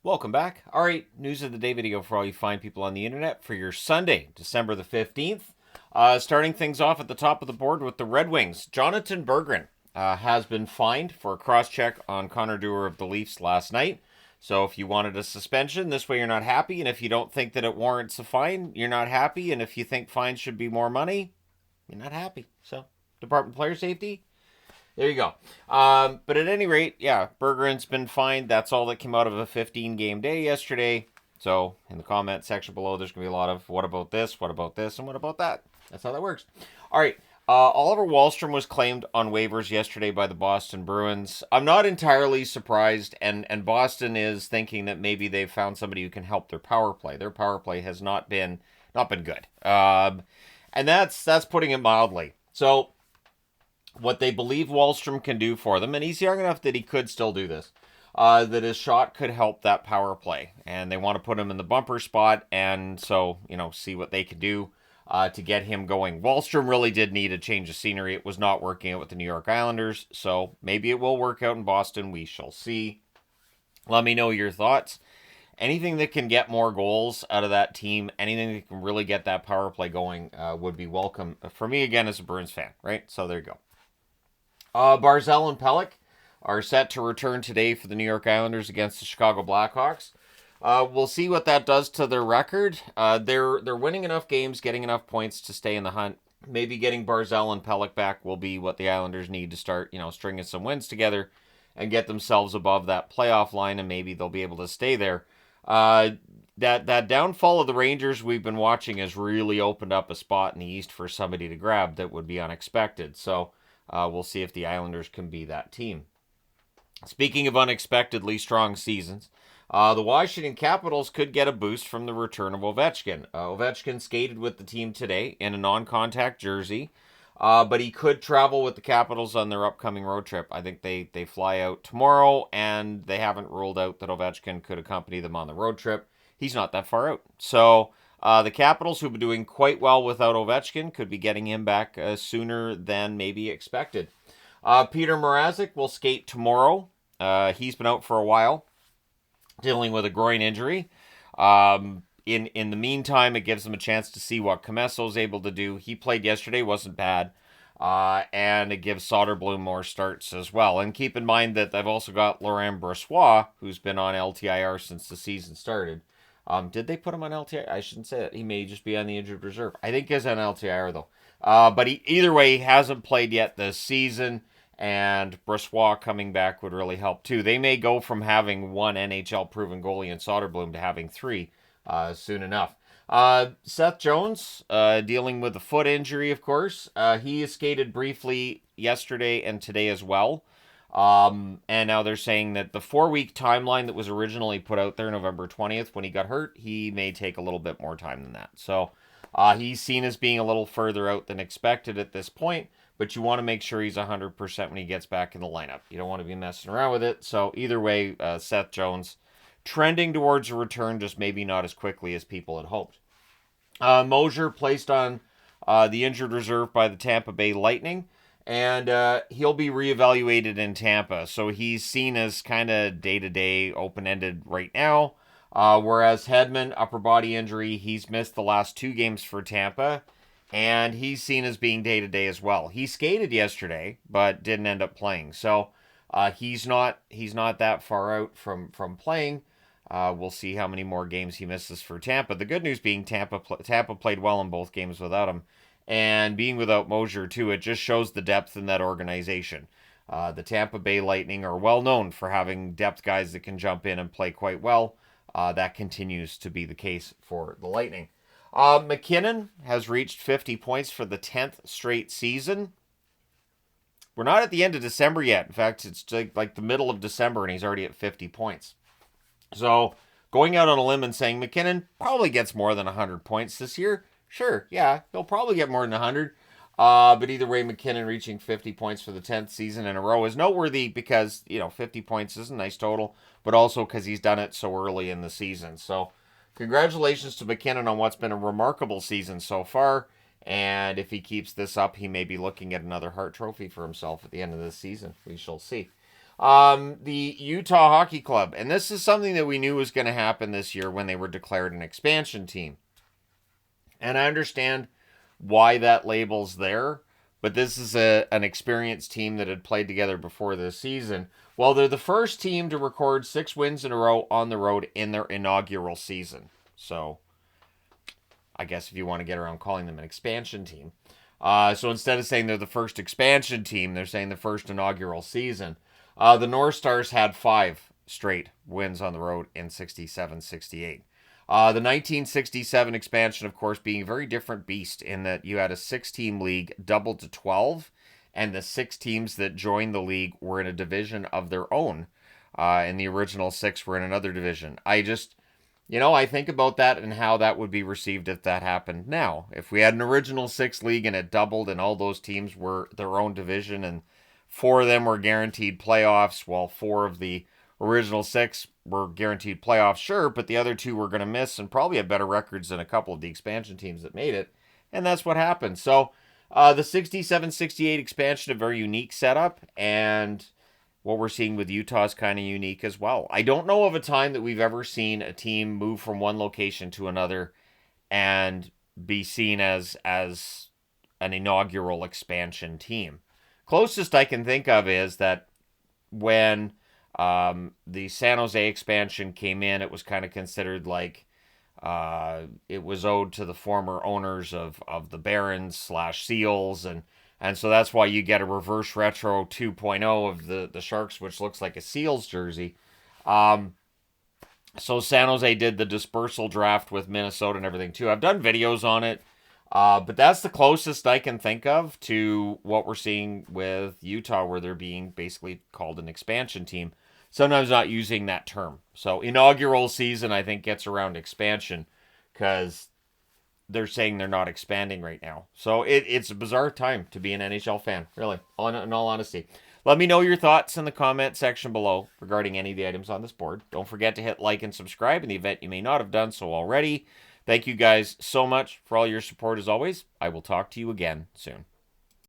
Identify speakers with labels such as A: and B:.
A: Welcome back. All right, news of the day video for all you fine people on the internet for your Sunday, December the 15th. Starting things off at the top of the board with the Red Wings. Jonathan Berggren has been fined for a cross-check on Connor Dewar of the Leafs last night. So if you wanted a suspension, this way you're not happy. And if you don't think that it warrants a fine, you're not happy. And if you think fines should be more money, you're not happy. So, Department of Player Safety, there you go. But at any rate, yeah, Berggren's been fined. That's all that came out of a 15-game day yesterday. So in the comment section below, there's going to be a lot of what about this, and what about that. That's how that works. All right. Oliver Wahlstrom was claimed on waivers yesterday by the Boston Bruins. I'm not entirely surprised, and Boston is thinking that maybe they've found somebody who can help their power play. Their power play has not been good, and that's putting it mildly. So what they believe Wahlstrom can do for them, and he's young enough that he could still do this, that his shot could help that power play. And they want to put him in the bumper spot, and so, see what they can do to get him going. Wahlstrom really did need a change of scenery. It was not working out with the New York Islanders, so maybe it will work out in Boston. We shall see. Let me know your thoughts. Anything that can get more goals out of that team, anything that can really get that power play going would be welcome for me, again, as a Bruins fan, right? So there you go. Barzal and Pelech are set to return today for the New York Islanders against the Chicago Blackhawks. We'll see what that does to their record. They're winning enough games, getting enough points to stay in the hunt. Maybe getting Barzal and Pelech back will be what the Islanders need to start, stringing some wins together and get themselves above that playoff line, and maybe they'll be able to stay there. That downfall of the Rangers we've been watching has really opened up a spot in the East for somebody to grab that would be unexpected. So we'll see if the Islanders can be that team. Speaking of unexpectedly strong seasons, the Washington Capitals could get a boost from the return of Ovechkin. Ovechkin skated with the team today in a non-contact jersey, but he could travel with the Capitals on their upcoming road trip. I think they fly out tomorrow, and they haven't ruled out that Ovechkin could accompany them on the road trip. He's not that far out. So the Capitals, who've been doing quite well without Ovechkin, could be getting him back sooner than maybe expected. Peter Mrazek will skate tomorrow. He's been out for a while, dealing with a groin injury. In the meantime, it gives them a chance to see what Comesso's able to do. He played yesterday, wasn't bad. And it gives Soderblom more starts as well. And keep in mind that they've also got Laurent Brossoit, who's been on LTIR since the season started. Did they put him on LTIR? I shouldn't say that. He may just be on the injured reserve. I think he's on LTIR, though. But either way, he hasn't played yet this season, and Brossoit coming back would really help, too. They may go from having one NHL-proven goalie in Soderblom to having three soon enough. Seth Jones, dealing with a foot injury, of course. He has skated briefly yesterday and today as well. And now they're saying that the 4-week timeline that was originally put out there, November 20th, when he got hurt, he may take a little bit more time than that. So he's seen as being a little further out than expected at this point, but you want to make sure he's 100% when he gets back in the lineup. You don't want to be messing around with it. So either way, Seth Jones trending towards a return, just maybe not as quickly as people had hoped. Mosier placed on the injured reserve by the Tampa Bay Lightning, and he'll be reevaluated in Tampa. So he's seen as kind of day-to-day, open-ended right now. Whereas Hedman, upper body injury, he's missed the last 2 games for Tampa, and he's seen as being day-to-day as well. He skated yesterday, but didn't end up playing. So he's not that far out from playing. We'll see how many more games he misses for Tampa. The good news being Tampa played well in both games without him. And being without Mosier, too, it just shows the depth in that organization. The Tampa Bay Lightning are well known for having depth guys that can jump in and play quite well. That continues to be the case for the Lightning. MacKinnon has reached 50 points for the 10th straight season. We're not at the end of December yet. In fact, it's like the middle of December, and he's already at 50 points. So going out on a limb and saying MacKinnon probably gets more than 100 points this year. Sure, yeah, he'll probably get more than 100. But either way, MacKinnon reaching 50 points for the 10th season in a row is noteworthy because, 50 points is a nice total, but also because he's done it so early in the season. So congratulations to MacKinnon on what's been a remarkable season so far. And if he keeps this up, he may be looking at another Hart Trophy for himself at the end of this season. We shall see. The Utah Hockey Club, and this is something that we knew was going to happen this year when they were declared an expansion team. And I understand why that label's there, but this is an experienced team that had played together before this season. Well, they're the first team to record 6 wins in a row on the road in their inaugural season. So, I guess if you want to get around calling them an expansion team. So instead of saying they're the first expansion team, they're saying the first inaugural season. The North Stars had 5 straight wins on the road in 67-68. The 1967 expansion, of course, being a very different beast in that you had a 6-team league doubled to 12, and the 6 teams that joined the league were in a division of their own. And the original 6 were in another division. I think about that and how that would be received if that happened now. If we had an original 6 league and it doubled and all those teams were their own division and 4 of them were guaranteed playoffs, while 4 of the original 6 were guaranteed playoffs, sure, but the other 2 were going to miss and probably have better records than a couple of the expansion teams that made it. And that's what happened. So the 67-68 expansion, a very unique setup, and what we're seeing with Utah is kind of unique as well. I don't know of a time that we've ever seen a team move from one location to another and be seen as an inaugural expansion team. Closest I can think of is that when the San Jose expansion came in, it was kind of considered like it was owed to the former owners of the Barons / Seals, and so that's why you get a reverse retro 2.0 of the Sharks, which looks like a Seals jersey. So San Jose did the dispersal draft with Minnesota and everything too. I've done videos on it, but that's the closest I can think of to what we're seeing with Utah, where they're being basically called an expansion team. Sometimes not using that term. So inaugural season, I think, gets around expansion because they're saying they're not expanding right now. So it's a bizarre time to be an NHL fan, really, in all honesty. Let me know your thoughts in the comment section below regarding any of the items on this board. Don't forget to hit like and subscribe in the event you may not have done so already. Thank you guys so much for all your support as always. I will talk to you again soon.